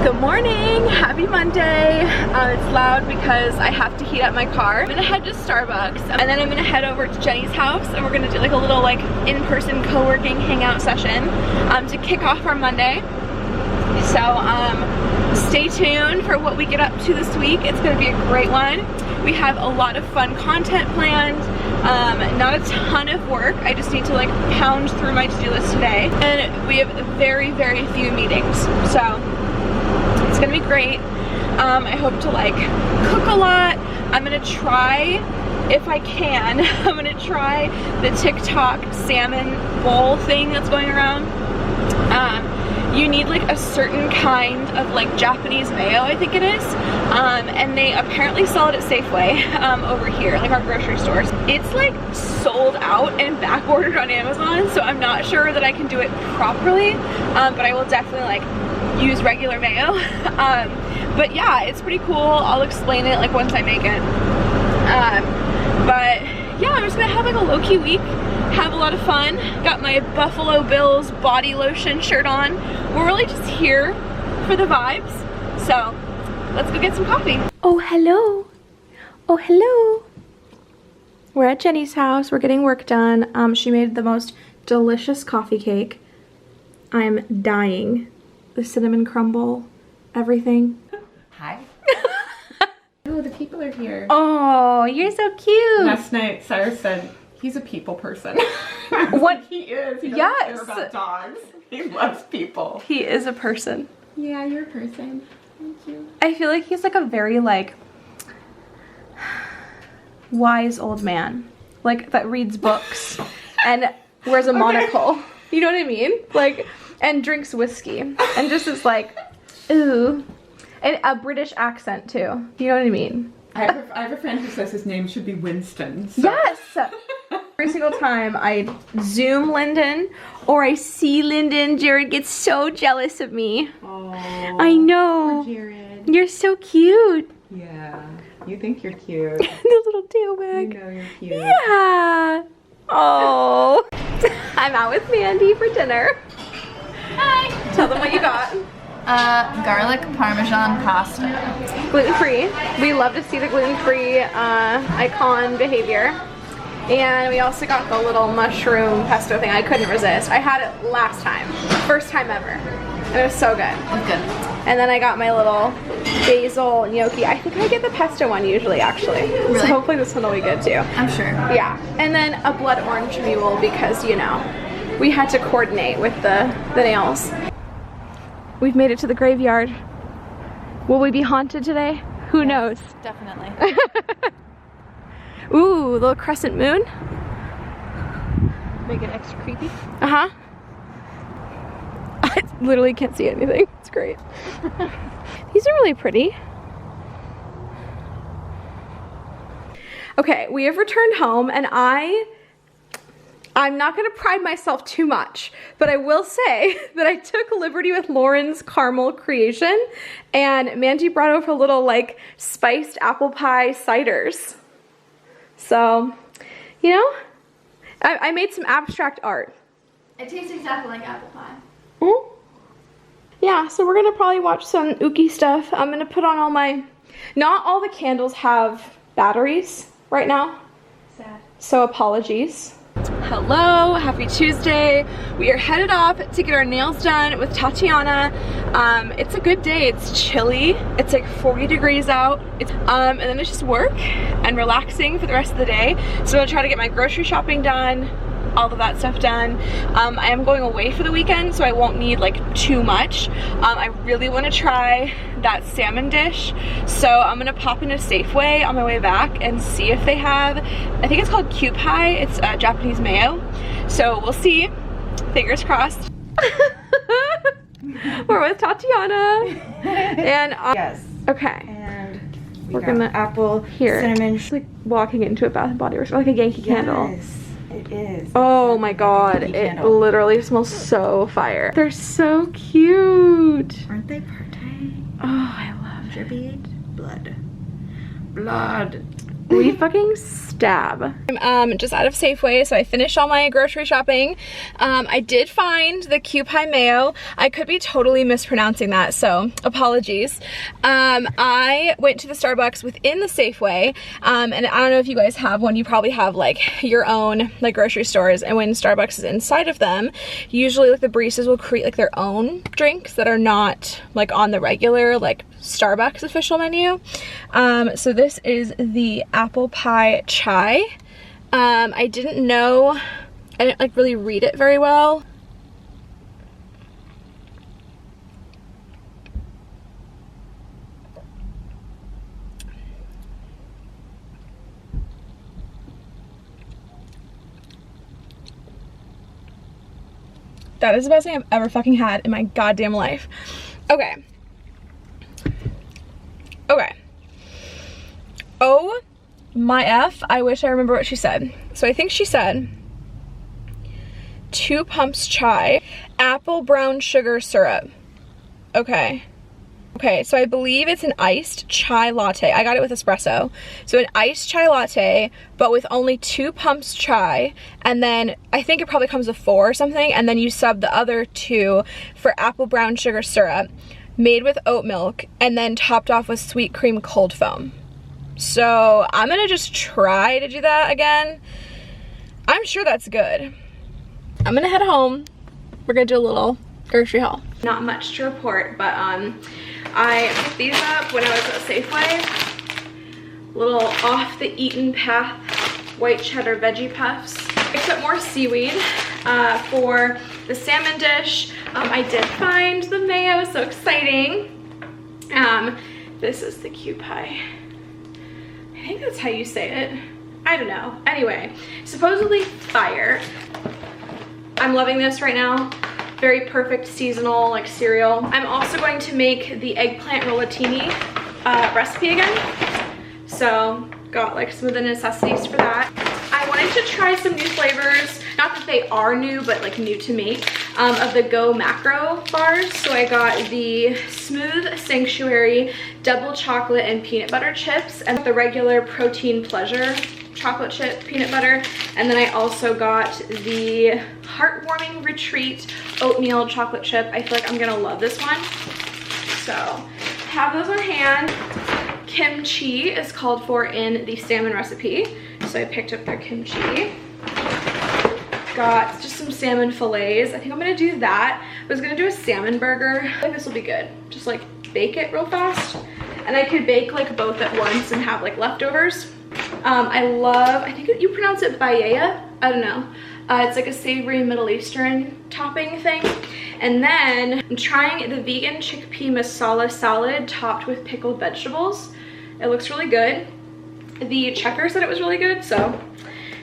Good morning, happy Monday. It's loud because I have to heat up my car. I'm gonna head to Starbucks and then I'm gonna head over to Jenny's house and we're gonna do like a little like in-person co-working hangout session to kick off our Monday. So stay tuned for what we get up to this week. It's gonna be a great one. We have a lot of fun content planned, not a ton of work. I just need to like pound through my to-do list today. And we have very, very few meetings. So it's gonna be great. I hope to like cook a lot. I'm gonna try, if I can, I'm gonna try the TikTok salmon bowl thing that's going around. You need like a certain kind of like Japanese mayo, I think it is. And they apparently sell it at Safeway over here, like our grocery stores. It's like sold out and back ordered on Amazon, so I'm not sure that I can do it properly, but I will definitely like use regular mayo. But yeah, it's pretty cool. I'll explain it like once I make it. But yeah, I'm just gonna have like a low-key week, have a lot of fun. Got my Buffalo Bills body lotion shirt on. We're really just here for the vibes. So let's go get some coffee. Oh, hello. Oh, hello. We're at Jenny's house. We're getting work done. She made the most delicious coffee cake. I'm dying. The cinnamon crumble, everything. Hi. Oh, the people are here. Oh, you're so cute. Last night, Cyrus said he's a people person. What? He is. He doesn't Yes. care about dogs. He loves people. He is a person. Yeah, you're a person. Thank you. I feel like he's like a very like wise old man, like that reads books and wears a monocle. You know what I mean? Like, and drinks whiskey and just is like, ooh, and a British accent too. You know what I mean? I have a friend who says his name should be Winston. So. Yes. Every single time I Zoom Lyndon or I see Lyndon, Jared gets so jealous of me. Oh, I know. poor Jared. You're so cute. Yeah, you think you're cute. The little tail wag. You know you're cute. Yeah. Oh. I'm out with Mandy for dinner. Hi. Tell them what you got. Garlic Parmesan pasta. Gluten-free. We love to see the gluten-free icon behavior. And we also got the little mushroom pesto thing. I couldn't resist. I had it last time. First time ever. And it was so good. It's good. And then I got my little basil gnocchi. I think I get the pesto one usually, actually. Really? So hopefully this one will be good too. I'm sure. Yeah. And then a blood orange mule because, you know, we had to coordinate with the nails. We've made it to the graveyard. Will we be haunted today? Who knows? Definitely. Ooh, little crescent moon. Make it extra creepy. Uh-huh. I literally can't see anything. It's great. These are really pretty. Okay, we have returned home and I'm not gonna pride myself too much, but I will say that I took liberty with Lauren's caramel creation and Mandy brought over little like spiced apple pie ciders. So, you know, I made some abstract art. It tastes exactly like apple pie. Mm? Yeah, so we're gonna probably watch some ooky stuff. I'm gonna put on all my, not all the candles have batteries right now. Sad. So apologies. Hello, happy Tuesday. We are headed off to get our nails done with Tatiana. It's a good day. It's chilly. It's like 40 degrees out. And then it's just work and relaxing for the rest of the day. So I'm gonna try to get my grocery shopping done, all of that stuff done. I am going away for the weekend, so I won't need like too much. I really want to try that salmon dish, so I'm gonna pop into Safeway on my way back and see if they have, I think it's called cube pie. It's Japanese mayo, so we'll see. Fingers crossed. We're with Tatiana and yes. Okay, And we're gonna apple here. cinnamon. It's like walking into a Bath and Body Works, like a Yankee candle. Yes, it is. Oh my god, Yankee it candle. literally smells so fire. They're so cute. Aren't they party? Oh, I love it. Drippy blood. Blood. We fucking stab. I'm just out of Safeway, so I finished all my grocery shopping. I did find the Kewpie mayo. I could be totally mispronouncing that, so apologies. I went to the Starbucks within the Safeway, and I don't know if you guys have one. You probably have like your own like grocery stores, and when Starbucks is inside of them, usually like the baristas will create like their own drinks that are not like on the regular like Starbucks official menu. So this is the apple pie chai. I didn't like really read it very well. That is the best thing I've ever fucking had in my goddamn life. Okay. Okay. Oh my F, I wish I remember what she said. So I think she said 2 pumps chai, apple brown sugar syrup. Okay. Okay, so I believe it's an iced chai latte. I got it with espresso. So an iced chai latte, but with only 2 pumps chai, and then I think it probably comes with 4 or something, and then you sub the other 2 for apple brown sugar syrup, made with oat milk, and then topped off with sweet cream cold foam. So I'm gonna just try to do that again. I'm sure that's good. I'm gonna head home. We're gonna do a little grocery haul. Not much to report, but I picked these up when I was at Safeway. Little off the eaten path white cheddar veggie puffs. I picked up more seaweed for the salmon dish. I did find the mayo, so exciting. This is the Kewpie. I think that's how you say it. I don't know. Anyway, supposedly fire. I'm loving this right now. Very perfect seasonal like cereal. I'm also going to make the eggplant rollatini recipe again. So got like some of the necessities for that. I wanted to try some new flavors, not that they are new, but like new to me, of the Go Macro bars. So I got the Smooth Sanctuary double chocolate and peanut butter chips, and the regular Protein Pleasure chocolate chip peanut butter, and then I also got the Heartwarming Retreat oatmeal chocolate chip. I feel like I'm gonna love this one, so have those on hand. Kimchi is called for in the salmon recipe, so I picked up their kimchi. Got just some salmon fillets. I think I'm gonna do that. I was gonna do a salmon burger. I think this will be good. Just like bake it real fast, and I could bake like both at once and have like leftovers. I love, I think you pronounce it paella, I don't know. It's like a savory Middle Eastern topping thing. And then I'm trying the vegan chickpea masala salad topped with pickled vegetables. It looks really good. The checker said it was really good, so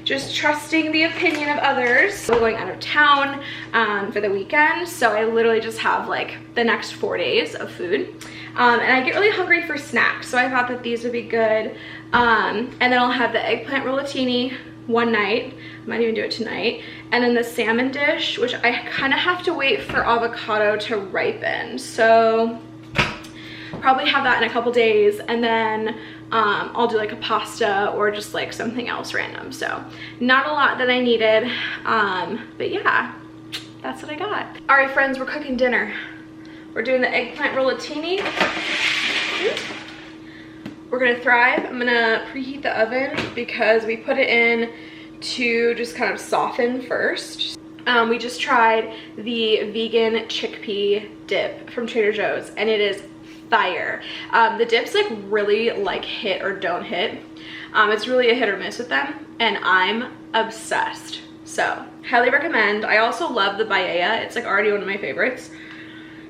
just trusting the opinion of others. We're going out of town for the weekend, so I literally just have like the next 4 days of food. And I get really hungry for snacks, so I thought that these would be good. And then I'll have the eggplant rollatini one night. I might even do it tonight. And then the salmon dish, which I kind of have to wait for avocado to ripen. So probably have that in a couple days, and then I'll do like a pasta or just like something else random. So not a lot that I needed, but yeah, that's what I got. All right, friends, we're cooking dinner. We're doing the eggplant rollatini. We're gonna thrive. I'm gonna preheat the oven because we put it in to just kind of soften first. We just tried the vegan chickpea dip from Trader Joe's, and it is fire. The dips like really like hit or don't hit. It's really a hit or miss with them, and I'm obsessed. So highly recommend. I also love the paella. It's like already one of my favorites.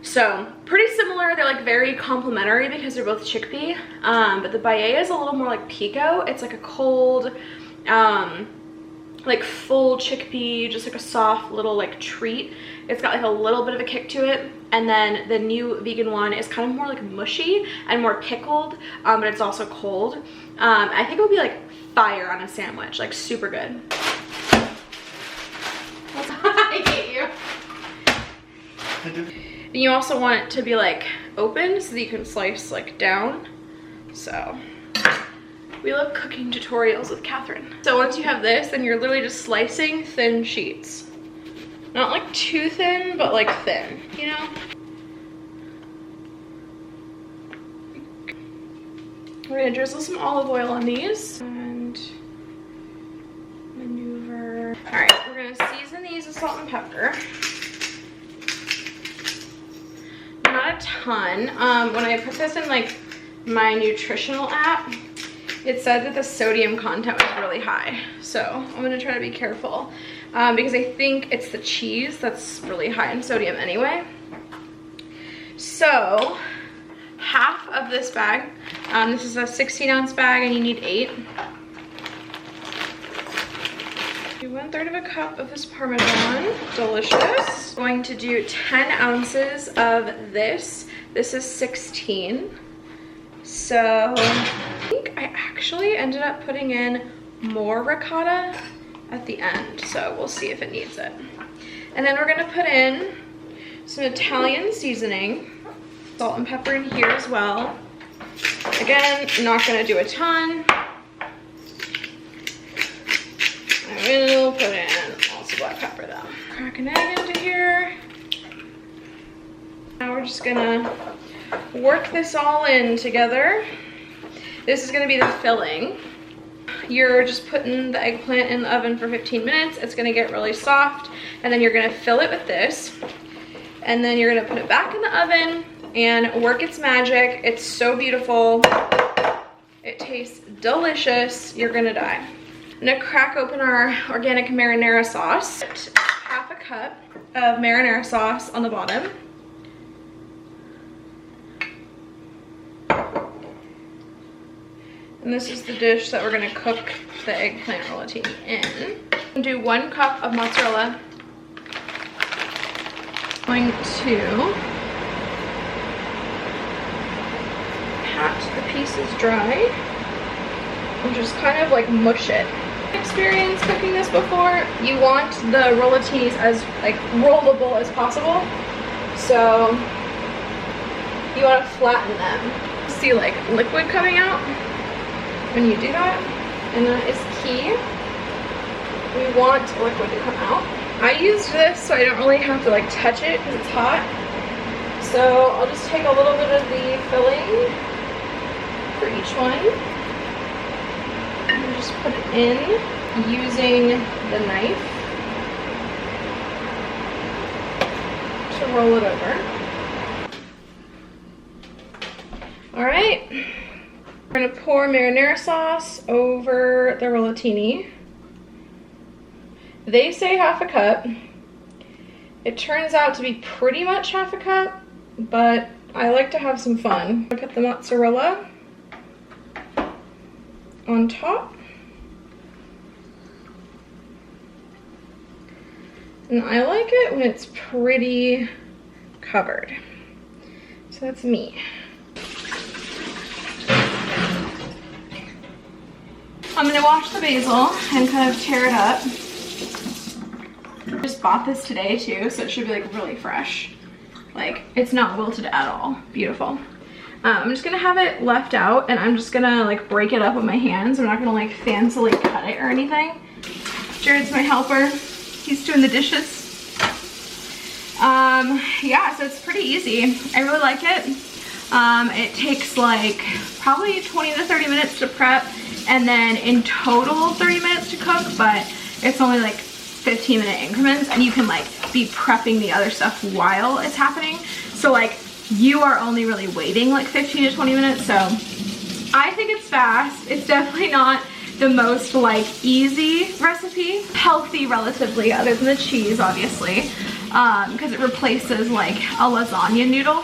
So pretty similar. They're like very complementary because they're both chickpea, but the paella is a little more like pico. It's like a cold, like full chickpea, just like a soft little like treat. It's got like a little bit of a kick to it. And then the new vegan one is kind of more like mushy and more pickled, but it's also cold. I think it would be like fire on a sandwich, like super good. I hate you. And you also want it to be like open so that you can slice like down. So We love cooking tutorials with Catherine. So once you have this, then you're literally just slicing thin sheets. Not like too thin, but like thin, you know? We're gonna drizzle some olive oil on these and maneuver. All right, we're gonna season these with salt and pepper. Not a ton. When I put this in like my nutritional app, it said that the sodium content was really high. So I'm gonna try to be careful because I think it's the cheese that's really high in sodium anyway. So half of this bag, this is a 16-ounce bag and you need 8. Do 1/3 of a cup of this Parmesan, delicious. Going to do 10 ounces of this. This is 16. So I think I actually ended up putting in more ricotta at the end. So we'll see if it needs it. And then we're gonna put in some Italian seasoning. Salt and pepper in here as well. Again, not gonna do a ton. I will put in also black pepper though. Crack an egg into here. Now we're just gonna work this all in together. This is gonna be the filling. You're just putting the eggplant in the oven for 15 minutes. It's gonna get really soft, and then you're gonna fill it with this. And then you're gonna put it back in the oven and work its magic. It's so beautiful. It tastes delicious. You're gonna die. I'm gonna crack open our organic marinara sauce. Half a cup of marinara sauce on the bottom. And this is the dish that we're gonna cook the eggplant rollatini in. I'm gonna do 1 cup of mozzarella. Going to pat the pieces dry and just kind of like mush it. Experience cooking this before, you want the rollatinis as like rollable as possible. So you want to flatten them. See like liquid coming out when you do that, and that is key. We want liquid to come out. I used this so I don't really have to like touch it because it's hot. So I'll just take a little bit of the filling for each one and just put it in using the knife to roll it over. All right, we're gonna pour marinara sauce over the rollatini. They say half a cup. It turns out to be pretty much half a cup, but I like to have some fun. I put the mozzarella on top. And I like it when it's pretty covered. So that's me. I'm gonna wash the basil and kind of tear it up. Just bought this today too, so it should be like really fresh. Like it's not wilted at all. Beautiful. I'm just gonna have it left out, and I'm just gonna like break it up with my hands. I'm not gonna like fancily cut it or anything. Jared's my helper. He's doing the dishes. Yeah, so it's pretty easy. I really like it. It takes like probably 20 to 30 minutes to prep, and then in total 30 minutes to cook, but it's only like 15-minute increments, and you can like be prepping the other stuff while it's happening. So like you are only really waiting like 15 to 20 minutes. So I think it's fast. It's definitely not the most like easy recipe. Healthy relatively, other than the cheese obviously, because it replaces like a lasagna noodle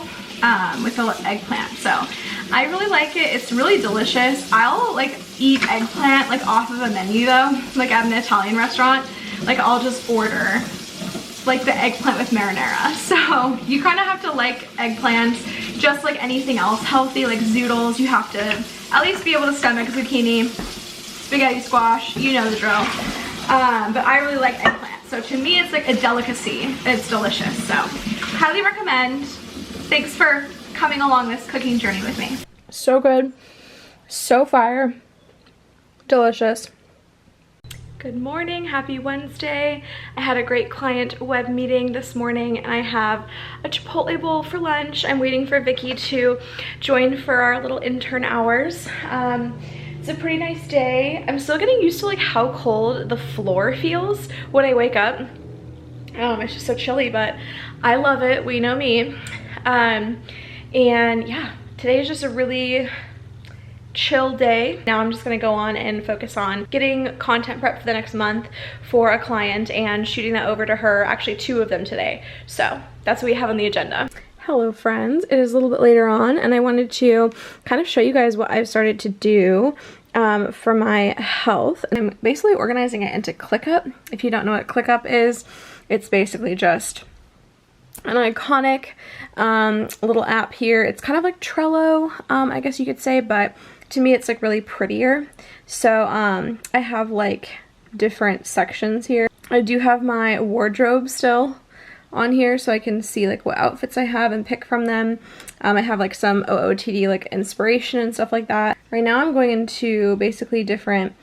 with the eggplant. So I really like it. It's really delicious. I'll like eat eggplant like off of a menu though, like at an Italian restaurant. Like I'll just order like the eggplant with marinara. So you kind of have to like eggplants just like anything else healthy, like zoodles. You have to at least be able to stomach zucchini, spaghetti squash, you know the drill. But I really like eggplant. So to me, it's like a delicacy. It's delicious. So highly recommend. Thanks for coming along this cooking journey with me. So good, so fire. Delicious. Good morning, happy Wednesday. I had a great client web meeting this morning and I have a Chipotle bowl for lunch. I'm waiting for Vicky to join for our little intern hours. It's a pretty nice day. I'm still getting used to like how cold the floor feels when I wake up. It's just so chilly, but I love it. We know me. And yeah, today is just a really chill day. Now I'm just gonna go on and focus on getting content prep for the next month for a client and shooting that over to her, actually 2 of them today. So that's what we have on the agenda. Hello friends, it is a little bit later on and I wanted to kind of show you guys what I've started to do for my health. And I'm basically organizing it into ClickUp. If you don't know what ClickUp is, it's basically just an iconic little app here. It's kind of like Trello, I guess you could say, but to me it's like really prettier. So I have like different sections here. I do have my wardrobe still on here so I can see like what outfits I have and pick from them. I have like some OOTD like inspiration and stuff like that. Right now I'm going into basically different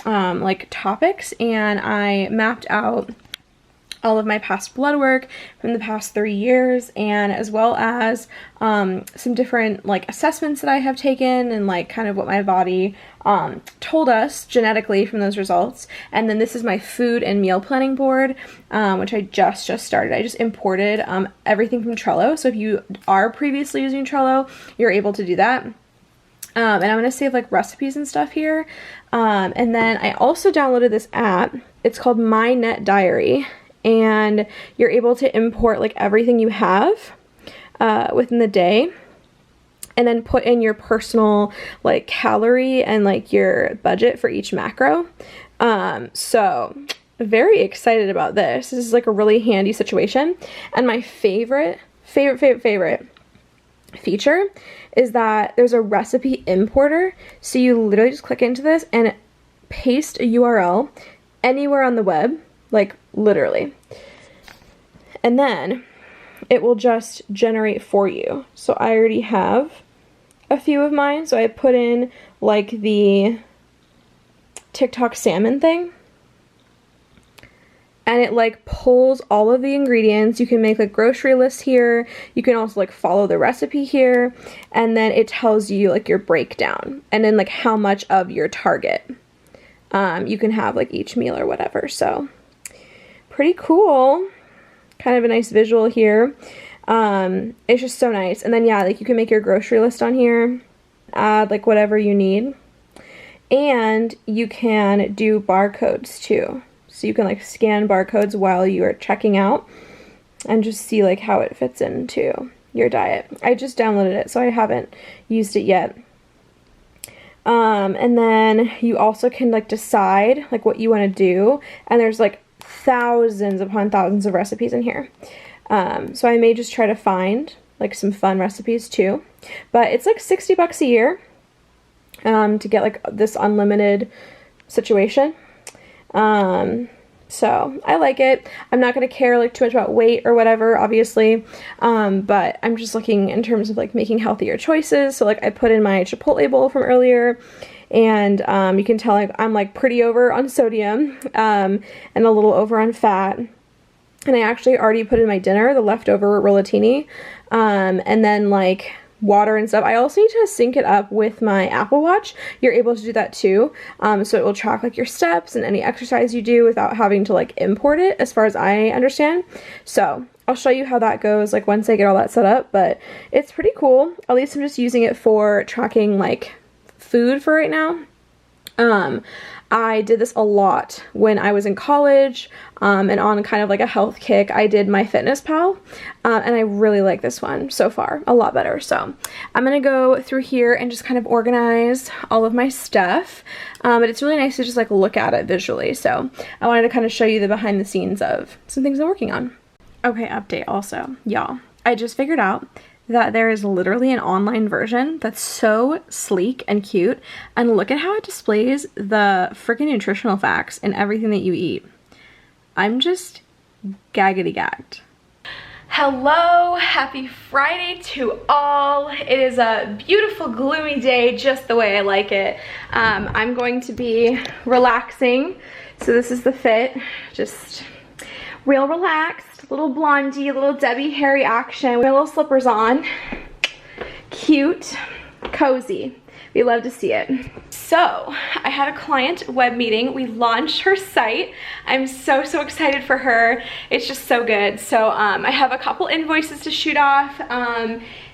like topics, and I mapped out all of my past blood work from the past 3 years, and as well as some different like assessments that I have taken and like kind of what my body told us genetically from those results. And then this is my food and meal planning board, which I just started. I just imported everything from Trello. So if you are previously using Trello, you're able to do that. And I'm gonna save like recipes and stuff here. And then I also downloaded this app. It's called My Net Diary. And you're able to import like everything you have within the day, and then put in your personal like calorie and like your budget for each macro. So very excited about this. This is like a really handy situation. And my favorite feature is that there's a recipe importer. So you literally just click into this and paste a URL anywhere on the web, like literally, and then it will just generate for you. So I already have a few of mine. So I put in like the TikTok salmon thing, and it like pulls all of the ingredients. You can make like grocery lists here. You can also like follow the recipe here, and then it tells you like your breakdown and then like how much of your target you can have like each meal or whatever. So pretty cool. Kind of a nice visual here. It's just so nice. And then yeah, like you can make your grocery list on here, add like whatever you need, and you can do barcodes too. So you can like scan barcodes while you are checking out and just see like how it fits into your diet. I just downloaded it, so I haven't used it yet. And then you also can like decide like what you want to do, and there's like thousands upon thousands of recipes in here. So I may just try to find like some fun recipes too, but it's like $60 a year to get like this unlimited situation. So I like it. I'm not going to care like too much about weight or whatever, obviously, but I'm just looking in terms of like making healthier choices. So like I put in my Chipotle bowl from earlier, and you can tell like I'm like pretty over on sodium and a little over on fat. And I actually already put in my dinner, the leftover Rollatini, and then like water and stuff. I also need to sync it up with my Apple Watch. You're able to do that too. So it will track like your steps and any exercise you do without having to like import it, as far as I understand. So I'll show you how that goes like once I get all that set up, but it's pretty cool. At least I'm just using it for tracking like food for right now. I did this a lot when I was in college, and on kind of like a health kick. I did MyFitnessPal, and I really like this one so far, a lot better. So I'm gonna go through here and just kind of organize all of my stuff, but it's really nice to just like look at it visually. So I wanted to kind of show you the behind the scenes of some things I'm working on. Okay, update also, y'all. I just figured out that there is literally an online version that's so sleek and cute, and look at how it displays the freaking nutritional facts in everything that you eat. I'm just gaggity gagged. Hello, happy Friday to all. It is a beautiful gloomy day, just the way I like it. I'm going to be relaxing. So this is the fit, just real relaxed, little blondie, little Debbie hairy action, little slippers on, cute, cozy. We love to see it. So I had a client web meeting. We launched her site. I'm so excited for her. It's just so good. So I have a couple invoices to shoot off,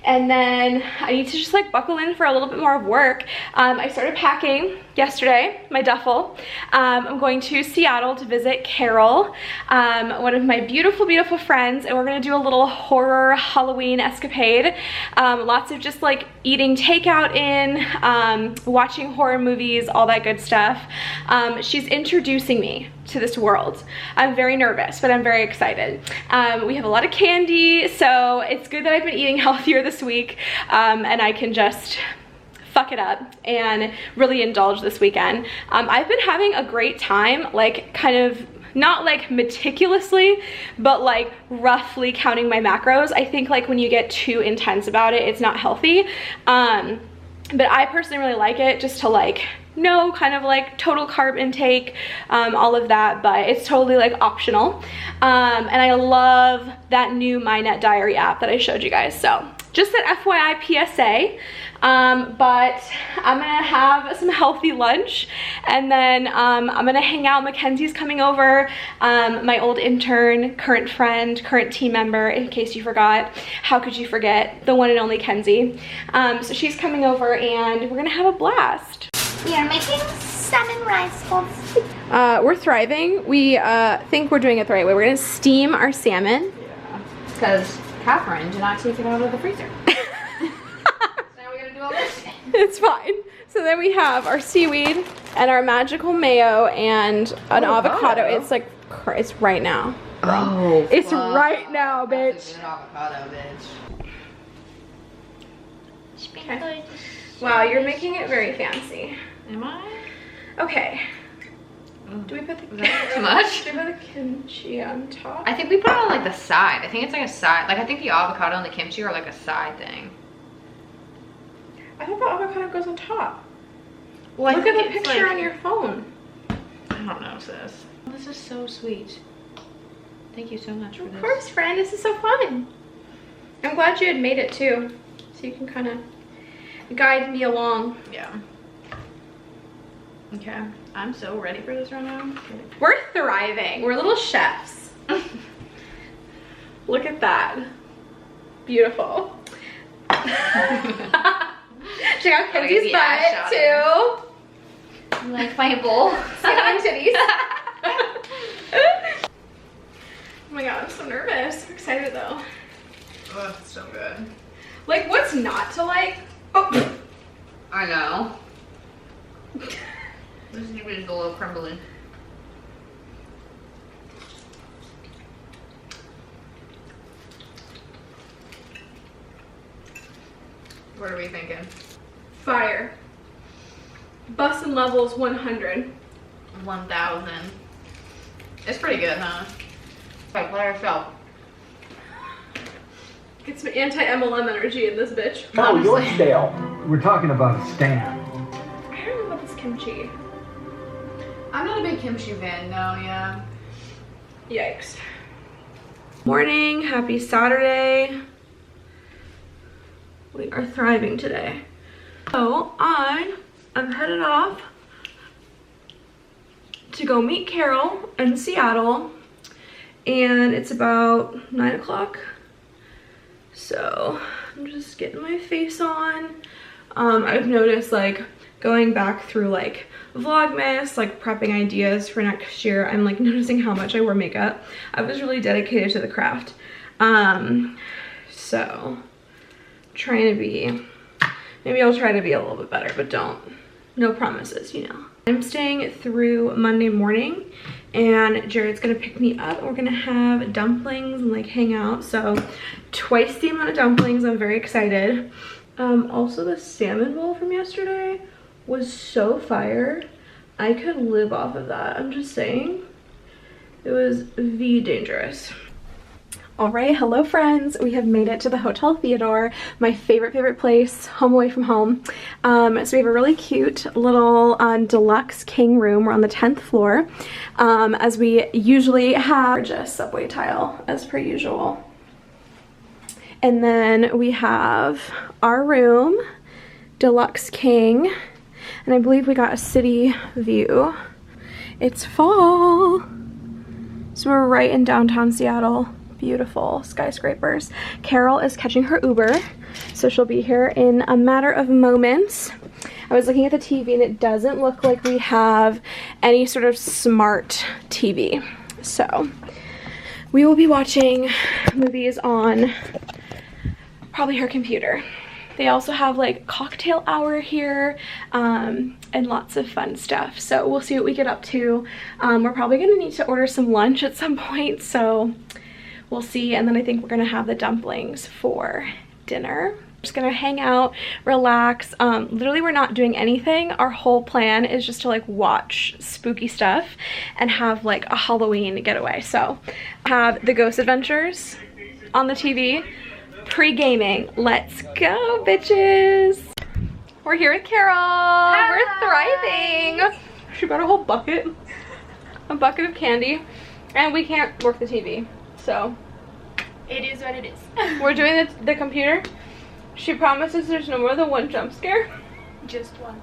and then I need to just like buckle in for a little bit more of work. I started packing yesterday, my duffel. I'm going to Seattle to visit Carol, one of my beautiful friends, and we're gonna do a little horror Halloween escapade. Lots of just like eating takeout in, watching horror movies, all that good stuff. She's introducing me to this world. I'm very nervous, but I'm very excited. We have a lot of candy, so it's good that I've been eating healthier this week, and I can just fuck it up and really indulge this weekend. I've been having a great time, like kind of not like meticulously, but like roughly counting my macros. I think like when you get too intense about it, it's not healthy. But I personally really like it, just to like know kind of like total carb intake, all of that, but it's totally like optional. And I love that new MyNet Diary app that I showed you guys. So just an FYI PSA, but I'm gonna have some healthy lunch, and then I'm gonna hang out. Mackenzie's coming over, my old intern, current friend, current team member, in case you forgot. How could you forget? The one and only Kenzie. So she's coming over and we're gonna have a blast. We are making salmon rice balls. We're thriving. We think we're doing it the right way. We're gonna steam our salmon. Yeah. Because Catherine did not take it out of the freezer. So now we gotta do all this. It's fine. So then we have our seaweed and our magical mayo and an avocado. It's like, it's right now. Oh, it's right now, That's bitch. a good avocado, bitch. Okay. Wow, you're making it very fancy. Am I? Okay. Do we put the too much? Do we put the kimchi on top? I think we put it on like the side. I think it's like a side. Like I think the avocado and the kimchi are like a side thing. I thought the avocado goes on top. Well, Look at the picture on your phone. I don't know, sis. This is so sweet. Thank you so much for this. Of course, friend. This is so fun. I'm glad you had made it too, so you can kind of guide me along. Yeah. Okay. I'm so ready for this right now. We're thriving. We're little chefs. Look at that. Beautiful. Check out Kenzie's butt too. You like my bowl? Salmon titties. Oh my god, I'm so nervous. I'm excited though. Oh, it's so good. Like, what's not to like? Oh. I know. This Newbie is a little crumbly. What are we thinking? Fire. Bussin' levels 100. 1,000. It's pretty good, huh? Like, let herself. Get some anti-MLM energy in this bitch. Oh, Yorkdale. We're talking about a stand. I don't know about this kimchi. I'm not a big kimchi fan, no, yeah. Yikes. Morning, happy Saturday. We are thriving today. So I am headed off to go meet Carol in Seattle, and it's about 9 o'clock. So I'm just getting my face on. I've noticed like going back through like Vlogmas, like prepping ideas for next year, I'm like noticing how much I wear makeup. I was really dedicated to the craft. So trying to be, maybe I'll try to be a little bit better, but no promises, you know. I'm staying through Monday morning, and Jared's gonna pick me up, and we're gonna have dumplings and like hang out. So twice the amount of dumplings. I'm very excited. Also the salmon bowl from yesterday was so fire. I could live off of that. I'm just saying, it was V dangerous. Alright, hello friends. We have made it to the Hotel Theodore, my favorite place, home away from home. So we have a really cute little deluxe king room. We're on the 10th floor. As we usually have just subway tile as per usual. And then we have our room, deluxe king, and I believe we got a city view. It's fall. So we're right in downtown Seattle. Beautiful skyscrapers. Carol is catching her Uber, so she'll be here in a matter of moments. I was looking at the TV and it doesn't look like we have any sort of smart TV. So we will be watching movies on probably her computer. They also have like cocktail hour here and lots of fun stuff. So we'll see what we get up to. We're probably gonna need to order some lunch at some point, so we'll see. And then I think we're gonna have the dumplings for dinner. Just gonna hang out, relax. Literally we're not doing anything. Our whole plan is just to like watch spooky stuff and have like a Halloween getaway. So have the Ghost Adventures on the TV. Pre-gaming. Let's go, bitches. We're here with Carol. Hi. We're thriving. She got a whole bucket. A bucket of candy. And we can't work the TV. So It is what it is. we're doing the computer. She promises there's no more than one jump scare. Just one.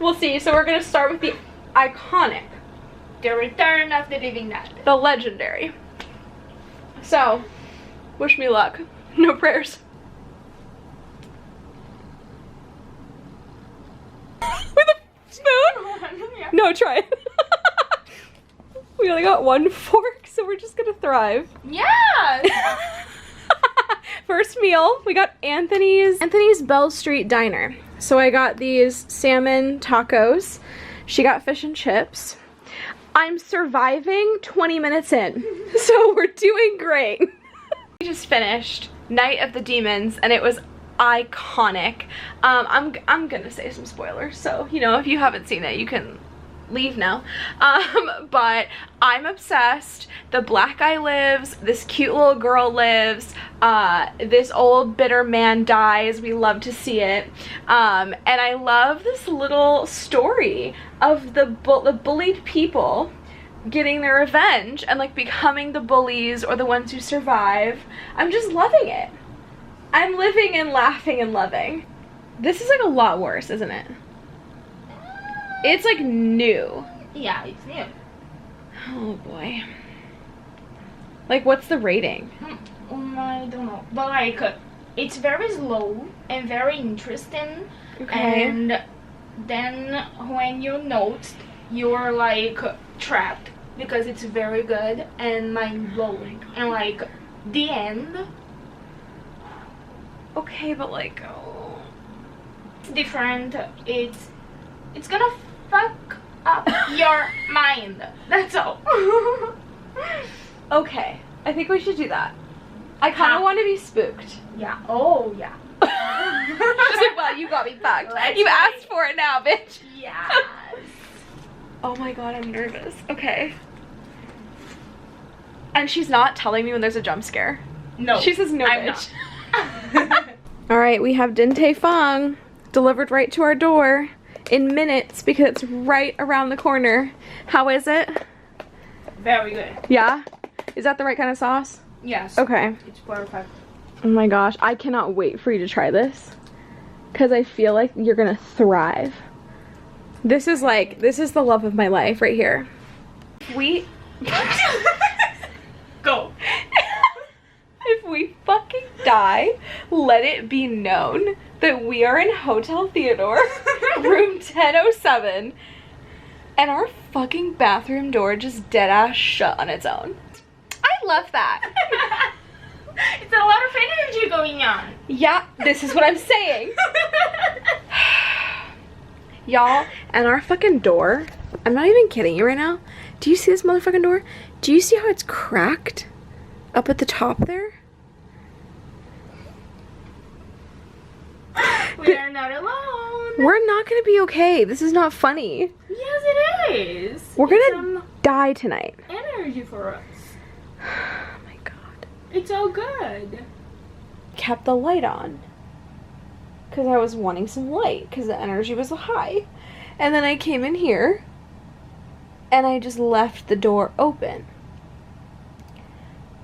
We'll see. So we're gonna start with the iconic, The Return of the Living Dead. the legendary. So wish me luck. No prayers. With a spoon? No, try it. We only got one fork, so we're just gonna thrive. Yes! First meal, we got Anthony's Bell Street Diner. So I got these salmon tacos. She got fish and chips. I'm surviving 20 minutes in, so we're doing great. We just finished Night of the Demons, and it was iconic. I'm gonna say some spoilers, so you know, if you haven't seen it, you can leave now. But I'm obsessed. The black guy lives, this cute little girl lives, this old bitter man dies. We love to see it. And I love this little story of the bullied people getting their revenge and like becoming the bullies or the ones who survive. I'm just loving it. I'm living and laughing and loving. This is like a lot worse, isn't it? It's like new. Yeah, it's new. Oh boy. Like, what's the rating? I don't know. But like, it's very slow and very interesting. Okay. And then when you note, you're like trapped because it's very good and mind blowing. And like, the end. Okay, but like, oh. It's different. It's gonna fuck up your mind. That's all. Okay, I think we should do that. I kind of Huh? want to be spooked. Yeah. Oh, yeah. She's like, well, you got me fucked. Let's You wait. asked for it now, bitch. Yes. Oh my god, I'm nervous. Okay. And she's not telling me when there's a jump scare. No. She says no, I'm bitch. not. Alright, we have Din Tai Fung delivered right to our door in minutes because it's right around the corner. How is it? Very good. Yeah? Is that the right kind of sauce? Yes. Okay. It's perfect. Oh my gosh, I cannot wait for you to try this. Because I feel like you're gonna thrive. This is the love of my life right here. We... Go. If we fucking die, let it be known that we are in Hotel Theodore, room 1007, and our fucking bathroom door just dead ass shut on its own. I love that. It's a lot of energy going on. Yeah, this is what I'm saying. Y'all, and our fucking door, I'm not even kidding you right now. Do you see this motherfucking door? Do you see how it's cracked up at the top there? We are not alone. We're not gonna be okay. This is not funny. Yes, it is. We're It's gonna die tonight. energy for us. It's all good. Kept the light on because I was wanting some light because the energy was high. And then I came in here and I just left the door open.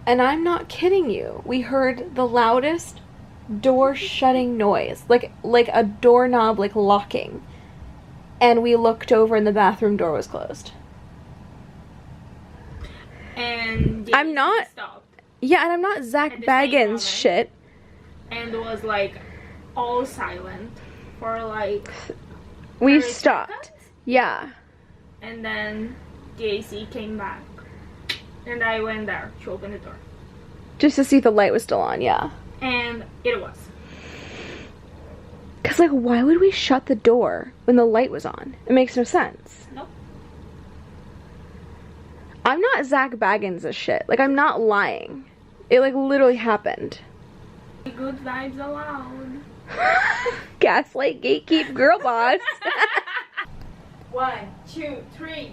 And I'm not kidding you. We heard the loudest door shutting noise, like a doorknob like locking. And we looked over and the bathroom door was closed. And I'm not stopped. Yeah, and I'm not Zach At the same Baggins moment. shit. And was like all silent for like We 30 stopped. seconds. Yeah. And then the AC came back. And I went there to open the door. Just to see if the light was still on, yeah. And it was. Cause like, why would we shut the door when the light was on? It makes no sense. Nope. I'm not Zach Baggins as shit. Like, I'm not lying. It like literally happened. Good vibes allowed. Gaslight, gatekeep, girl boss. 1, 2, 3.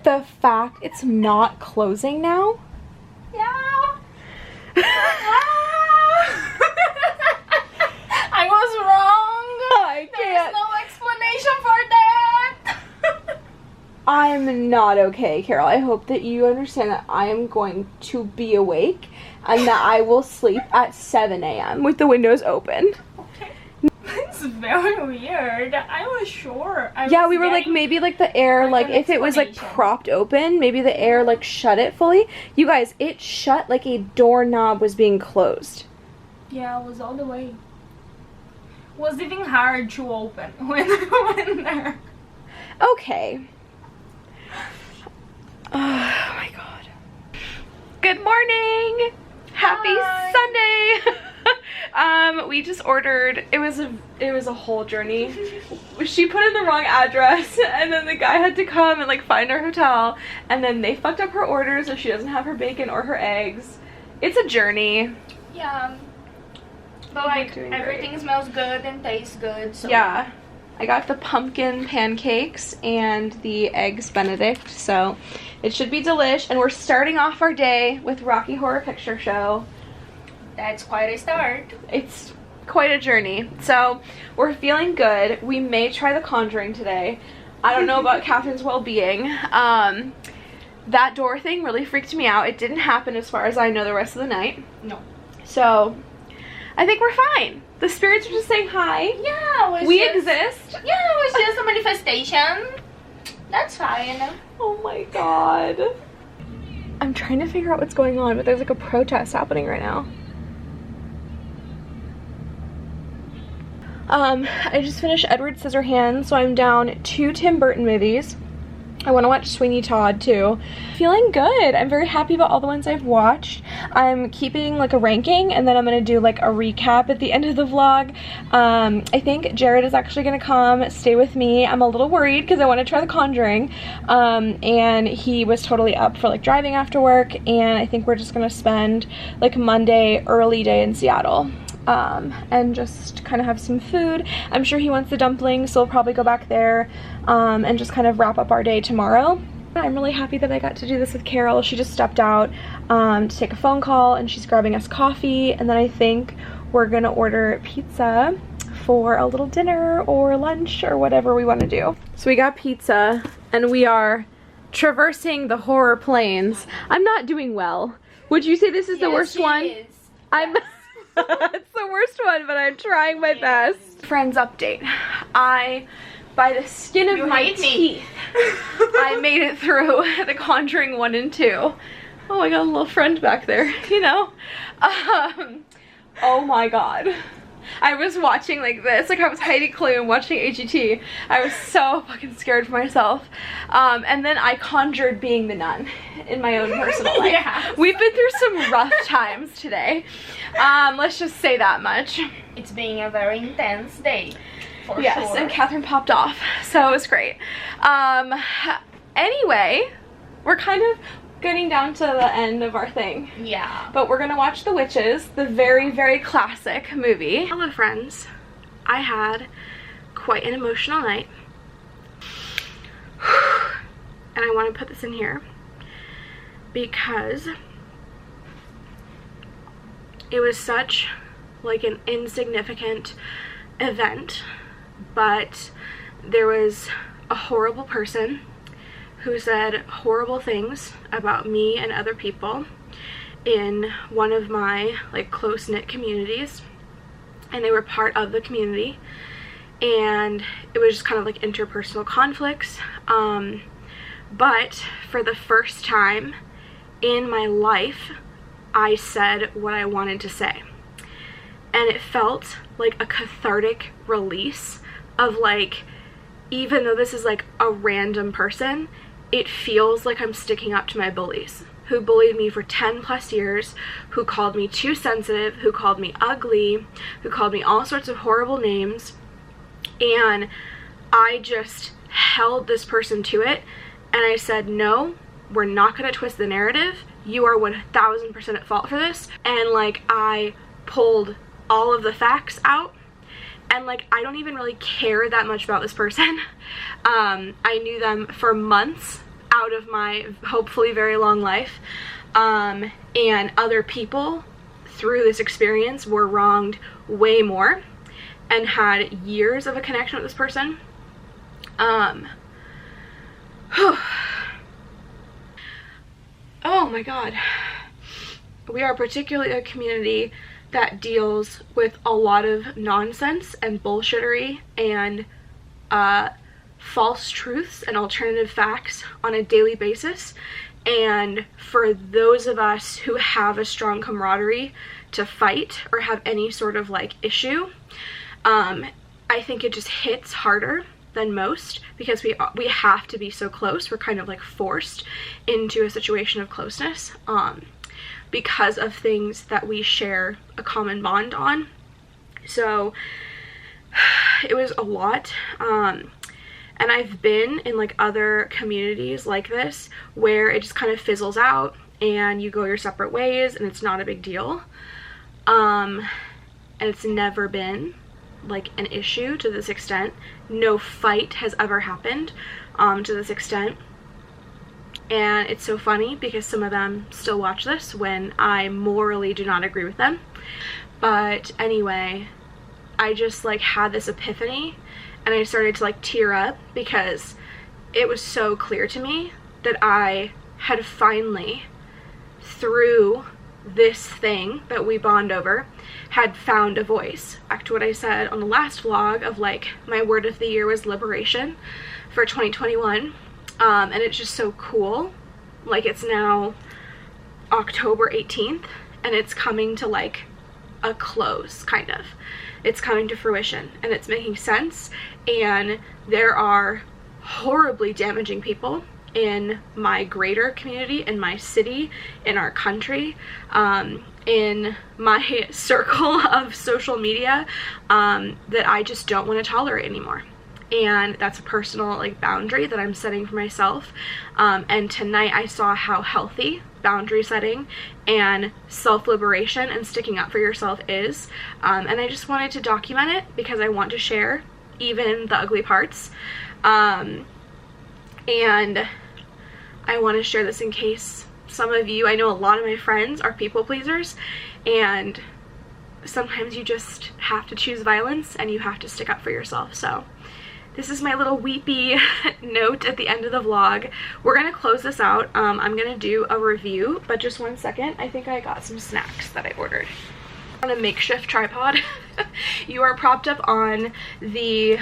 The fact it's not closing now? Yeah. I was wrong. I There's can't. no explanation for that. I'm not okay, Carol. I hope that you understand that I am going to be awake and that I will sleep at 7 a.m. with the windows open. It's very weird. I was sure. Yeah, we were like, maybe like the air, like an if it was like explanation. propped open, maybe the air like shut it fully. You guys, it shut like a doorknob was being closed. Yeah, it was all the way. It was even hard to open when I went there. Okay. Oh my god. Good morning! Happy Hi. Sunday! We just ordered, it was a whole journey. She put in the wrong address and then the guy had to come and like find our hotel and then they fucked up her order so she doesn't have her bacon or her eggs. It's a journey. Yeah. But like doing everything great. smells good and tastes good. So Yeah. I got the pumpkin pancakes and the eggs Benedict, so it should be delish. And we're starting off our day with Rocky Horror Picture Show. that's quite a start. It's quite a journey. So we're feeling good. We may try the Conjuring today. I don't know about Catherine's well-being. That door thing really freaked me out. It didn't happen as far as I know the rest of the night. No. So I think we're fine. The spirits are just saying hi. Yeah, it was We just, exist. Yeah, it was just a manifestation. That's fine. Oh my god. I'm trying to figure out what's going on, but there's like a protest happening right now. I just finished Edward Scissorhands, so I'm down 2 Tim Burton movies. I want to watch Sweeney Todd too. Feeling good. I'm very happy about all the ones I've watched. I'm keeping like a ranking and then I'm going to do like a recap at the end of the vlog. I think Jared is actually going to come stay with me. I'm a little worried because I want to try the Conjuring. And he was totally up for like driving after work, and I think we're just going to spend like Monday early day in Seattle. And just kind of have some food. I'm sure he wants the dumplings, so we'll probably go back there and just kind of wrap up our day tomorrow. I'm really happy that I got to do this with Carol. She just stepped out to take a phone call and she's grabbing us coffee, and then I think we're gonna order pizza for a little dinner or lunch or whatever we want to do. So we got pizza and we are traversing the horror plains. I'm not doing well. Would you say this is the worst one? I'm it's the worst one, but I'm trying my best. Friends update. I, by the skin of my teeth, I made it through The Conjuring 1 and 2. Oh, I got a little friend back there, you know? Oh my god. I was watching like this, like I was Heidi Klum watching AGT. I was so fucking scared for myself. And then I conjured being the nun in my own personal life. Yeah. We've been through some rough times today. Let's just say that much. It's been a very intense day. For Yes, sure. and Catherine popped off, so it was great. Anyway, we're kind of getting down to the end of our thing. Yeah. But we're gonna watch The Witches, the very, very classic movie. Hello friends. I had quite an emotional night. and I want to put this in here because it was such like an insignificant event, but there was a horrible person who said horrible things about me and other people in one of my like close-knit communities, and they were part of the community, and it was just kind of like interpersonal conflicts, but for the first time in my life I said what I wanted to say, and it felt like a cathartic release of like, even though this is like a random person, it feels like I'm sticking up to my bullies who bullied me for 10+ years, who called me too sensitive, who called me ugly, who called me all sorts of horrible names, and I just held this person to it, and I said, no, we're not going to twist the narrative, you are 1000% at fault for this, and like I pulled all of the facts out, and like I don't even really care that much about this person. I knew them for months out of my hopefully very long life, and other people through this experience were wronged way more and had years of a connection with this person. Oh my god, we are particularly a community that deals with a lot of nonsense and bullshittery and false truths and alternative facts on a daily basis, and for those of us who have a strong camaraderie to fight or have any sort of like issue, I think it just hits harder than most because we have to be so close. We're kind of like forced into a situation of closeness because of things that we share a common bond on. So it was a lot, and I've been in like other communities like this where it just kind of fizzles out and you go your separate ways and it's not a big deal, and it's never been like an issue to this extent. No fight has ever happened to this extent, and it's so funny because some of them still watch this when I morally do not agree with them. But anyway, I just like had this epiphany and I started to like tear up because it was so clear to me that I had finally, through this thing that we bond over, had found a voice. Back to what I said on the last vlog of like my word of the year was liberation for 2021, and it's just so cool. Like it's now October 18th and it's coming to like a close, kind of. It's coming to fruition and it's making sense, and there are horribly damaging people in my greater community, in my city, in our country, in my circle of social media, that I just don't want to tolerate anymore. And that's a personal like boundary that I'm setting for myself, and tonight I saw how healthy boundary setting and self-liberation and sticking up for yourself is, and I just wanted to document it because I want to share even the ugly parts, and I want to share this in case some of you, I know a lot of my friends are people pleasers, and sometimes you just have to choose violence and you have to stick up for yourself. So this is my little weepy note at the end of the vlog. We're gonna close this out. I'm gonna do a review, but just one second. I think I got some snacks that I ordered. On a makeshift tripod. You are propped up on the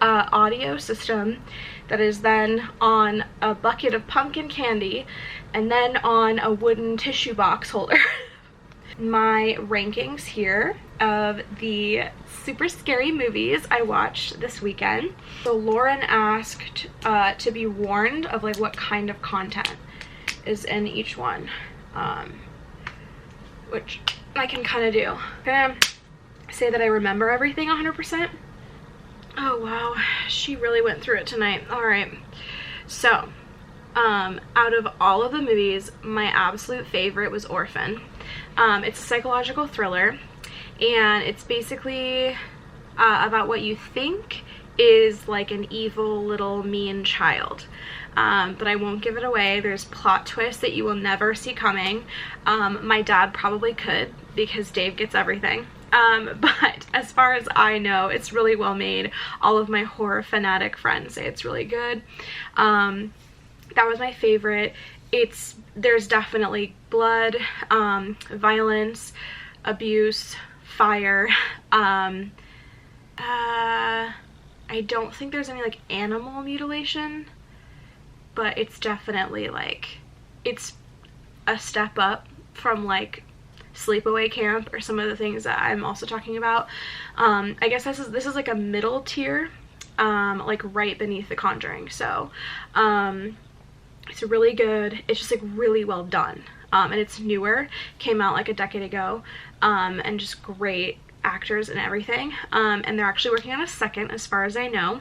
audio system that is then on a bucket of pumpkin candy and then on a wooden tissue box holder. My rankings here of the super scary movies I watched this weekend. So Lauren asked to be warned of like what kind of content is in each one, which I can kind of do. I'm gonna say that I remember everything 100%. Oh wow, she really went through it tonight. All right, so out of all of the movies, my absolute favorite was Orphan. It's a psychological thriller, and it's basically about what you think is like an evil little mean child. But I won't give it away. There's plot twists that you will never see coming. My dad probably could, because Dave gets everything. But as far as I know, it's really well made. All of my horror fanatic friends say it's really good. That was my favorite. There's definitely blood, violence, abuse, fire. I don't think there's any like animal mutilation, but it's definitely like, it's a step up from like Sleepaway Camp or some of the things that I'm also talking about. I guess this is like a middle tier, like right beneath The Conjuring. So it's really good. It's just like really well done, and it's newer, came out like a decade ago, and just great actors and everything. And they're actually working on a second, as far as I know.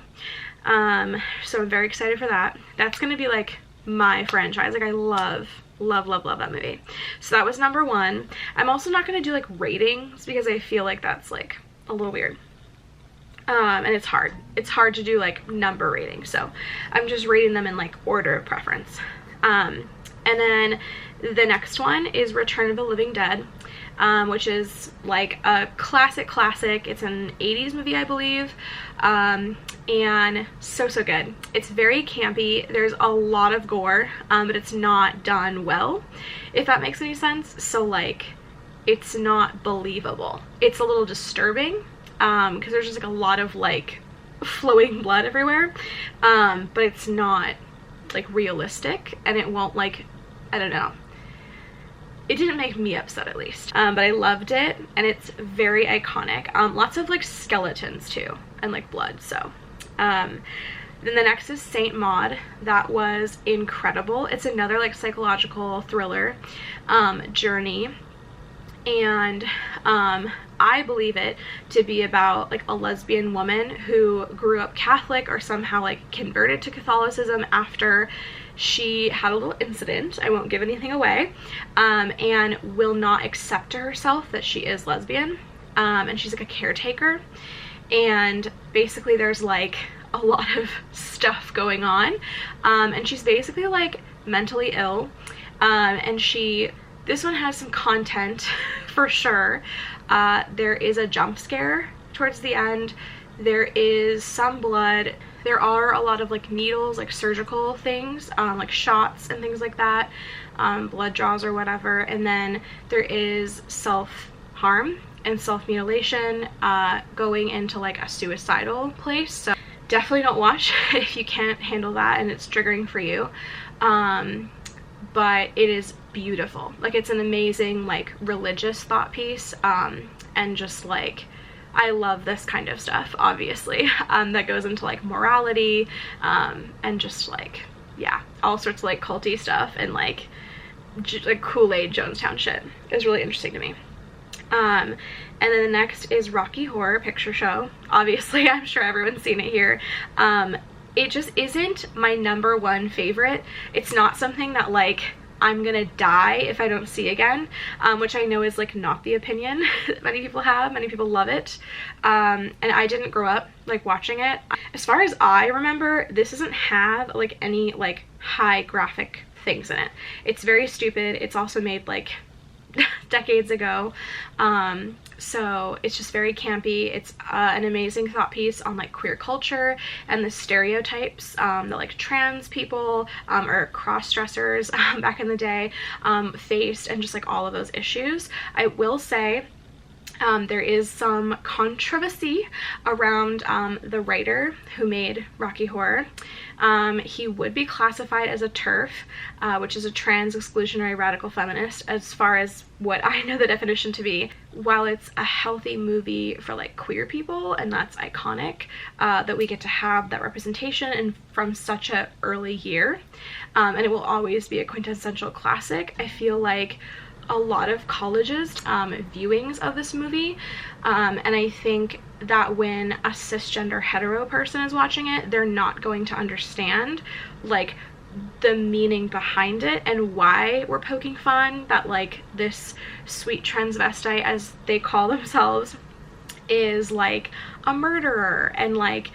So I'm very excited for that. That's gonna be like my franchise. Like I love that movie. So that was number 1. I'm also not gonna do like ratings, because I feel like that's like a little weird. And it's hard to do like number rating, so I'm just rating them in like order of preference. And then the next one is Return of the Living Dead, which is like a classic. It's an 80s movie, I believe, and so good. It's very campy. There's a lot of gore, but it's not done well, if that makes any sense. So like, it's not believable. It's a little disturbing, because there's just like a lot of like flowing blood everywhere, but it's not like realistic, and it won't like, I don't know, it didn't make me upset, at least. But I loved it, and it's very iconic. Lots of like skeletons too, and like blood. So then the next is Saint Maud. That was incredible. It's another like psychological thriller journey, and I believe it to be about like a lesbian woman who grew up Catholic, or somehow like converted to Catholicism after she had a little incident. I won't give anything away, and will not accept to herself that she is lesbian, and she's like a caretaker, and basically there's like a lot of stuff going on, and she's basically like mentally ill, and this one has some content for sure. There is a jump scare towards the end. There is some blood. There are a lot of like needles, like surgical things, like shots and things like that, blood draws or whatever. And then there is self-harm and self-mutilation, going into like a suicidal place. So definitely don't watch if you can't handle that and it's triggering for you. But it is beautiful. Like, it's an amazing like religious thought piece, and just like, I love this kind of stuff, obviously, that goes into like morality, and just like, yeah, all sorts of like culty stuff, and like Kool-Aid Jonestown shit is really interesting to me. And then the next is Rocky Horror Picture Show. Obviously, I'm sure everyone's seen it here. It just isn't my number 1 favorite. It's not something that like I'm gonna die if I don't see again, which I know is like not the opinion that many people have. Many people love it, and I didn't grow up like watching it. As far as I remember, this doesn't have like any like high graphic things in it. It's very stupid. It's also made like decades ago, so it's just very campy. It's an amazing thought piece on like queer culture and the stereotypes that like trans people or cross-dressers back in the day faced, and just like all of those issues. I will say there is some controversy around the writer who made Rocky Horror. He would be classified as a TERF, which is a trans exclusionary radical feminist, as far as what I know the definition to be. While it's a healthy movie for like queer people, and that's iconic, that we get to have that representation and from such an early year, and it will always be a quintessential classic, I feel like a lot of colleges viewings of this movie, and I think that when a cisgender hetero person is watching it, they're not going to understand like the meaning behind it, and why we're poking fun that like this sweet transvestite, as they call themselves, is like a murderer, and like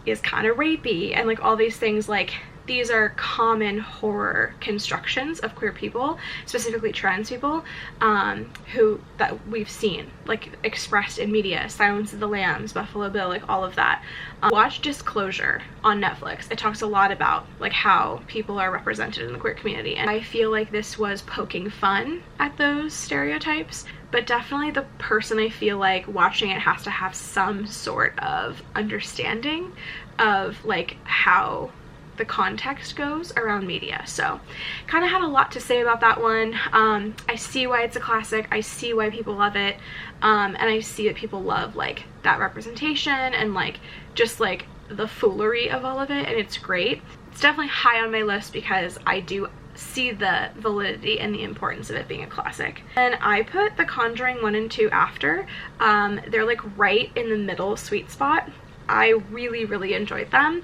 is kind of rapey, and like all these things. Like, these are common horror constructions of queer people, specifically trans people, that we've seen like expressed in media. Silence of the Lambs, Buffalo Bill, like all of that. Watch Disclosure on Netflix. It talks a lot about like how people are represented in the queer community, and I feel like this was poking fun at those stereotypes, but definitely the person I feel like watching it has to have some sort of understanding of like how the context goes around media. So kind of had a lot to say about that one. I see why it's a classic, I see why people love it, and I see that people love like that representation and like just like the foolery of all of it, and it's great. It's definitely high on my list because I do see the validity and the importance of it being a classic. And I put The Conjuring 1 and 2 after. They're like right in the middle sweet spot. I really enjoyed them.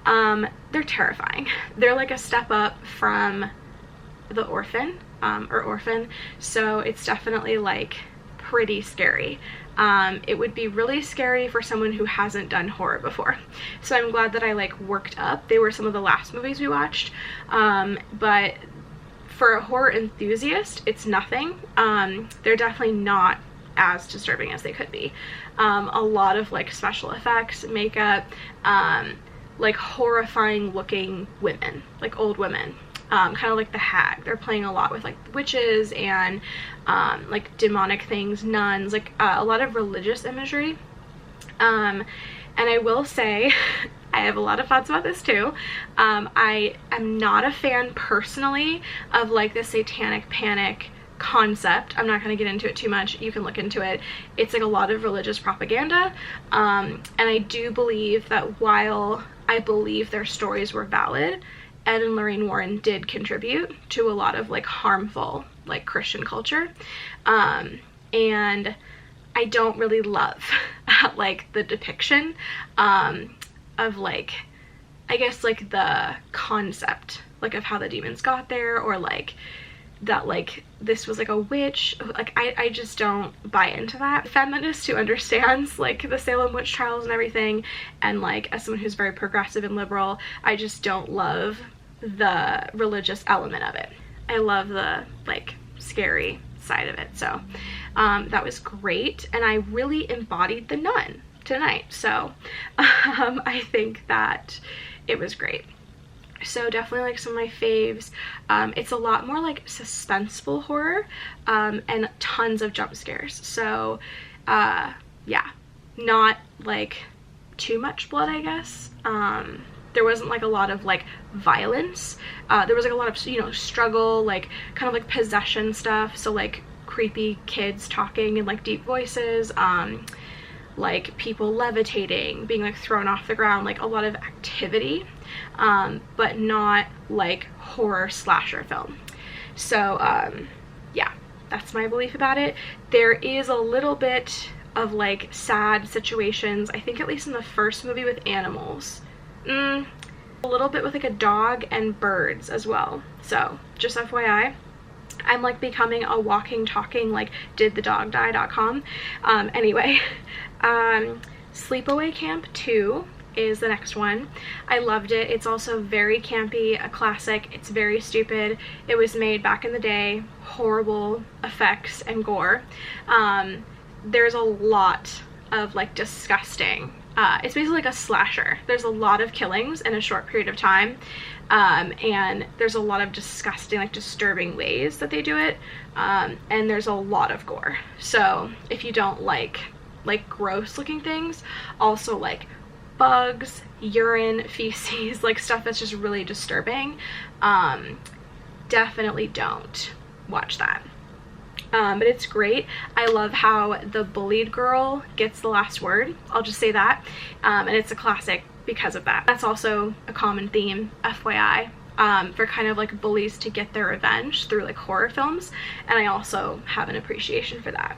They're terrifying. They're like a step up from the Orphan, Orphan, so it's definitely like pretty scary. It would be really scary for someone who hasn't done horror before, so I'm glad that I like worked up. They were some of the last movies we watched, but for a horror enthusiast, it's nothing. They're definitely not as disturbing as they could be. A lot of like special effects, makeup, like horrifying looking women, like old women, kind of like The Hag. They're playing a lot with like witches and like demonic things, nuns, like a lot of religious imagery. And I will say I have a lot of thoughts about this too. I am not a fan personally of like the satanic panic concept. I'm not going to get into it too much. You can look into it. It's like a lot of religious propaganda, and I do believe that while I believe their stories were valid, Ed and Lorraine Warren did contribute to a lot of like harmful like Christian culture, and I don't really love like the depiction of like, I guess like the concept like of how the demons got there, or like that like this was like a witch. Like I just don't buy into that. Feminist who understands like the Salem witch trials and everything, and like as someone who's very progressive and liberal, I just don't love the religious element of it. I love the like scary side of it. So that was great, and I really embodied the nun tonight, so I think that it was great. So definitely like some of my faves. It's a lot more like suspenseful horror, and tons of jump scares. So yeah, not like too much blood, I guess. There wasn't like a lot of like violence. There was like a lot of, you know, struggle, like kind of like possession stuff. So like creepy kids talking in like deep voices, like people levitating, being like thrown off the ground, like a lot of activity, but not like horror slasher film. So yeah, that's my belief about it. There is a little bit of like sad situations, I think, at least in the first movie, with animals. A little bit with like a dog and birds as well. So just FYI, I'm like becoming a walking, talking like didthedogdie.com. Anyway, Sleepaway Camp 2 is the next one. I loved it. It's also very campy, a classic. It's very stupid. It was made back in the day. Horrible effects and gore. There's a lot of like disgusting, it's basically like a slasher. There's a lot of killings in a short period of time, and there's a lot of disgusting, like disturbing ways that they do it, and there's a lot of gore. So if you don't like gross looking things, also like bugs, urine, feces, like stuff that's just really disturbing, definitely don't watch that. But it's great. I love how the bullied girl gets the last word. I'll just say that. And it's a classic because of that. That's also a common theme, FYI, for kind of like bullies to get their revenge through like horror films. And I also have an appreciation for that.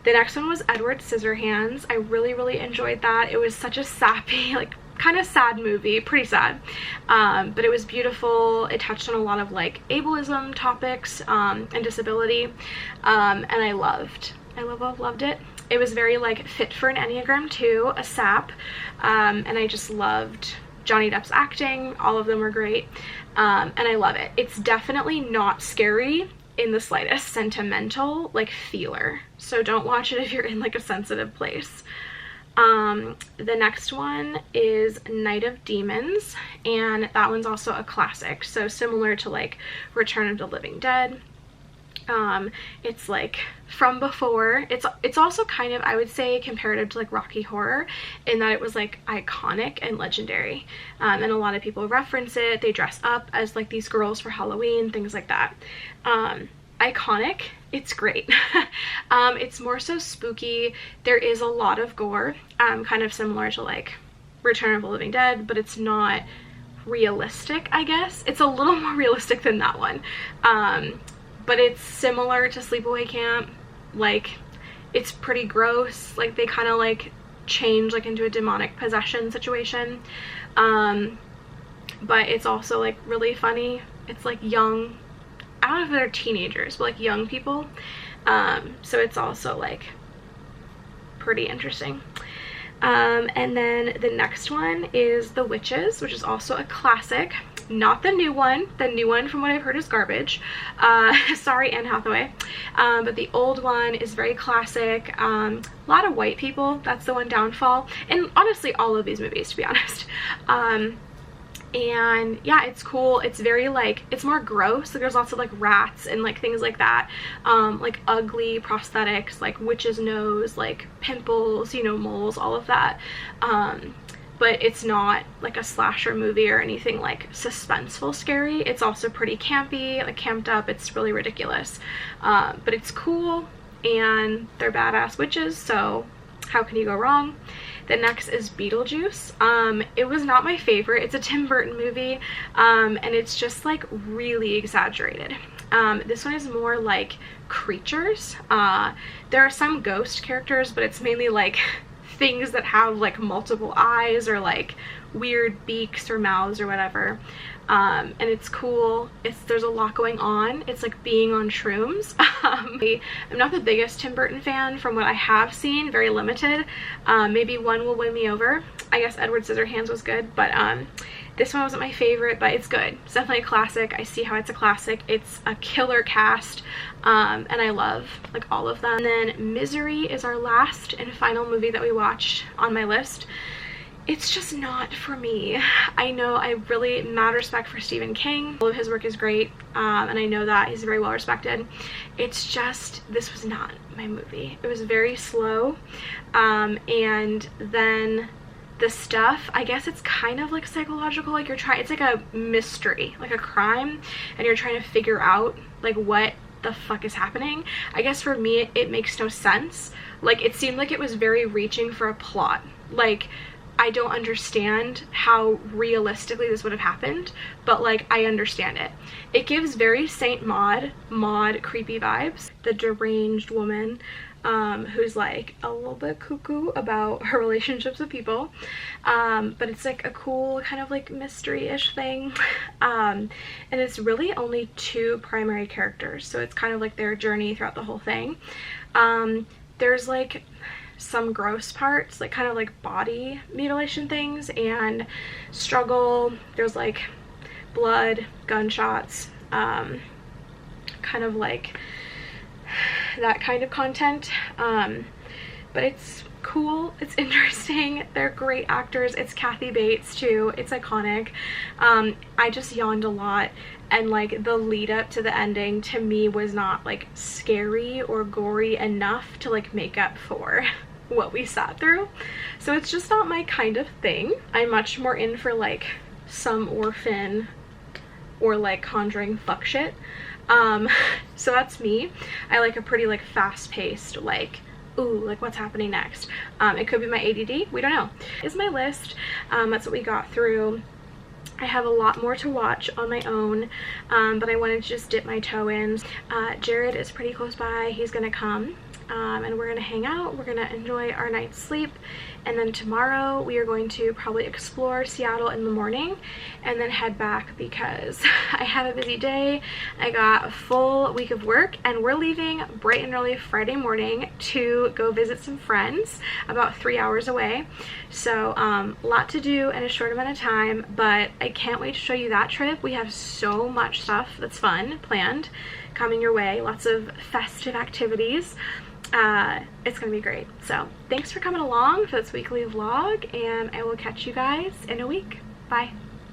The next one was Edward Scissorhands. I really enjoyed that. It was such a sappy, like kind of sad movie, pretty sad, but it was beautiful. It touched on a lot of like ableism topics, and disability, and I loved it. It was very like fit for an Enneagram 2, a sap, and I just loved Johnny Depp's acting. All of them were great, and I love it. It's definitely not scary in the slightest. Sentimental, like feeler, so don't watch it if you're in like a sensitive place. The next one is Night of Demons, and that one's also a classic, so similar to like Return of the Living Dead. It's like from before. It's also kind of, I would say, comparative to like Rocky Horror in that it was like iconic and legendary, and a lot of people reference it. They dress up as like these girls for Halloween, things like that. Iconic. It's great. It's more so spooky. There is a lot of gore, kind of similar to like Return of the Living Dead, but it's not realistic, I guess. It's a little more realistic than that one. But it's similar to Sleepaway Camp. Like, it's pretty gross. Like, they kind of like change like into a demonic possession situation. But it's also like really funny. It's like young, I don't know if they're teenagers, but like young people. So it's also like pretty interesting. And then the next one is The Witches, which is also a classic. Not the new one. The new one, from what I've heard, is garbage. Sorry, Anne Hathaway. But the old one is very classic. A lot of white people. That's the one downfall. And honestly, all of these movies, to be honest. And yeah, it's cool. It's very like, it's more gross. Like, there's lots of like rats and like things like that. Like ugly prosthetics, like witch's nose, like pimples, you know, moles, all of that. But it's not like a slasher movie or anything like suspenseful scary. It's also pretty campy, like camped up. It's really ridiculous. But it's cool, and they're badass witches, so how can you go wrong? The next is Beetlejuice. It was not my favorite. It's a Tim Burton movie, and it's just like really exaggerated. This one is more like creatures. There are some ghost characters, but it's mainly like things that have like multiple eyes or like weird beaks or mouths or whatever. And it's cool. There's a lot going on. It's like being on shrooms. I'm not the biggest Tim Burton fan from what I have seen, very limited. Maybe one will win me over. I guess Edward Scissorhands was good, but this one wasn't my favorite, but it's good. It's definitely a classic. I see how it's a classic. It's a killer cast, and I love like all of them. And then Misery is our last and final movie that we watched on my list. It's just not for me. I know I really mad respect for Stephen King. All of his work is great, and I know that he's very well respected. It's just, this was not my movie. It was very slow, and then the stuff, I guess it's kind of like psychological, like it's like a mystery, like a crime, and you're trying to figure out like what the fuck is happening. I guess for me it makes no sense. Like, it seemed like it was very reaching for a plot. Like, I don't understand how realistically this would have happened, but like I understand it. It gives very Saint Maud creepy vibes. The deranged woman who's like a little bit cuckoo about her relationships with people, but it's like a cool kind of like mystery-ish thing, and it's really only 2 primary characters, so it's kind of like their journey throughout the whole thing. There's like some gross parts, like kind of like body mutilation things and struggle. There's like blood, gunshots, kind of like that kind of content, but it's cool, it's interesting, they're great actors. It's Kathy Bates too, it's iconic. I just yawned a lot, and like the lead up to the ending to me was not like scary or gory enough to like make up for what we sat through. So it's just not my kind of thing. I'm much more in for like some Orphan or like Conjuring fuck shit. So that's me. I like a pretty like fast-paced, like, ooh, like what's happening next. It could be my ADD, we don't know. Is my list. That's what we got through. I have a lot more to watch on my own, but I wanted to just dip my toe in. Jared is pretty close by. He's gonna come, and we're gonna hang out, we're gonna enjoy our night's sleep, and then tomorrow we are going to probably explore Seattle in the morning and then head back because I have a busy day. I got a full week of work and we're leaving bright and early Friday morning to go visit some friends about 3 hours away. So a lot to do in a short amount of time, but I can't wait to show you that trip. We have so much stuff that's fun planned coming your way, lots of festive activities. It's gonna be great. So thanks for coming along for this weekly vlog, and I will catch you guys in a week. Bye.